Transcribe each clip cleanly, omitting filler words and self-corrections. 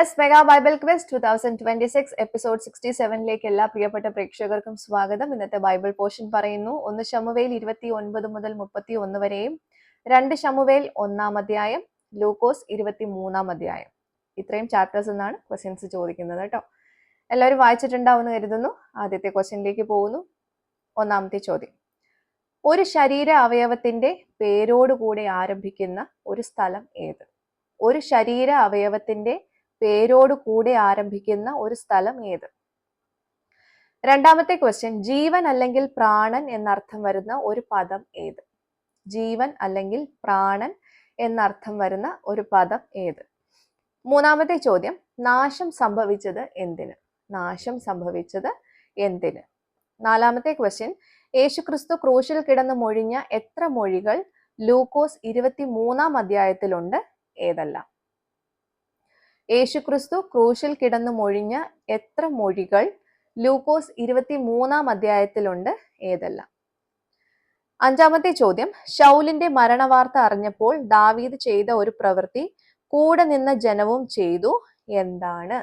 Yes, mega Bible quiz 2026 episode 67ലേക്ക് എല്ലാ പ്രിയപ്പെട്ട പ്രേക്ഷകർക്കും സ്വാഗതം. ഇന്നത്തെ ബൈബിൾ പോർഷൻ പറയുന്നു: 1 ശമൂവേൽ 29 മുതൽ 31 വരെയും, 2 ശമൂവേൽ 1-ാം അധ്യായം, ലൂക്കോസ് 23-ാം അധ്യായം. ഇത്രയും ചാപ്റ്റേഴ്സ് എന്നാണ് ക്വസ്റ്റ്യൻസ് ചോദിക്കുന്നത് കേട്ടോ. എല്ലാവരും വായിച്ചിട്ടുണ്ടാവുമെന്ന് കരുതുന്നു. ആദ്യത്തെ ക്വസ്റ്റ്യനിലേക്ക് പോകുന്നു. ഒന്നാമത്തെ ചോദ്യം: ഒരു ശരീര അവയവത്തിന്റെ പേരോടുകൂടെ ആരംഭിക്കുന്ന ഒരു സ്ഥലം ഏത്? ഒരു ശരീര അവയവത്തിന്റെ പേരോട് കൂടെ ആരംഭിക്കുന്ന ഒരു സ്ഥലം ഏത്? രണ്ടാമത്തെ ക്വസ്റ്റ്യൻ: ജീവൻ അല്ലെങ്കിൽ പ്രാണൻ എന്നർത്ഥം വരുന്ന ഒരു പദം ഏത്? ജീവൻ അല്ലെങ്കിൽ പ്രാണൻ എന്നർത്ഥം വരുന്ന ഒരു പദം ഏത്? മൂന്നാമത്തെ ചോദ്യം: നാശം സംഭവിച്ചത് എന്തിന്? നാശം സംഭവിച്ചത് എന്തിന്? നാലാമത്തെ ക്വസ്റ്റ്യൻ: യേശുക്രിസ്തു ക്രൂശിൽ കിടന്ന് മൊഴിഞ്ഞ എത്ര മൊഴികൾ ലൂക്കോസ് 23-ാം അധ്യായത്തിലുണ്ട്? ഏതെല്ലാം? യേശുക്രിസ്തു ക്രൂശിൽ കിടന്ന് മൊഴിഞ്ഞ എത്ര മൊഴികൾ ലൂക്കോസ് 23-ാം അധ്യായത്തിലുണ്ട്? ഏതെല്ലാം? അഞ്ചാമത്തെ ചോദ്യം: ശൗലിന്റെ മരണവാർത്ത അറിഞ്ഞപ്പോൾ ദാവീദ് ചെയ്ത ഒരു പ്രവൃത്തി കൂടെ നിന്ന ജനവും ചെയ്തു, എന്താണ്?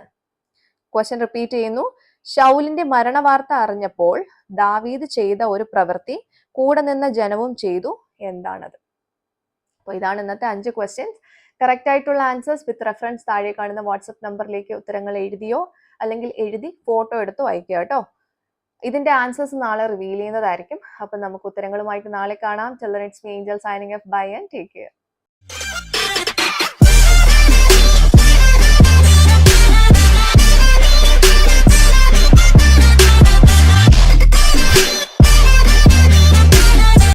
ക്വസ്റ്റ്യൻ റിപ്പീറ്റ് ചെയ്യുന്നു. ശൗലിന്റെ മരണവാർത്ത അറിഞ്ഞപ്പോൾ ദാവീദ് ചെയ്ത ഒരു പ്രവൃത്തി കൂടെ നിന്ന ജനവും ചെയ്തു, എന്താണത്? അപ്പോൾ ഇതാണ് ഇന്നത്തെ 5 ക്വസ്റ്റ്യൻസ്. കറക്റ്റ് ആയിട്ടുള്ള ആൻസേഴ്സ് വിത്ത് റെഫറൻസ് താഴെ കാണുന്ന വാട്സപ്പ് നമ്പറിലേക്ക് ഉത്തരങ്ങൾ എഴുതിയോ അല്ലെങ്കിൽ എഴുതി ഫോട്ടോ എടുത്തോ അയക്കുക കേട്ടോ. ഇതിന്റെ ആൻസേഴ്സ് നാളെ റിവീൽ ചെയ്യുന്നതായിരിക്കും. അപ്പം നമുക്ക് ഉത്തരങ്ങളുമായിട്ട് നാളെ കാണാം. Till then, it's me, Angel, signing off. Bye and take care.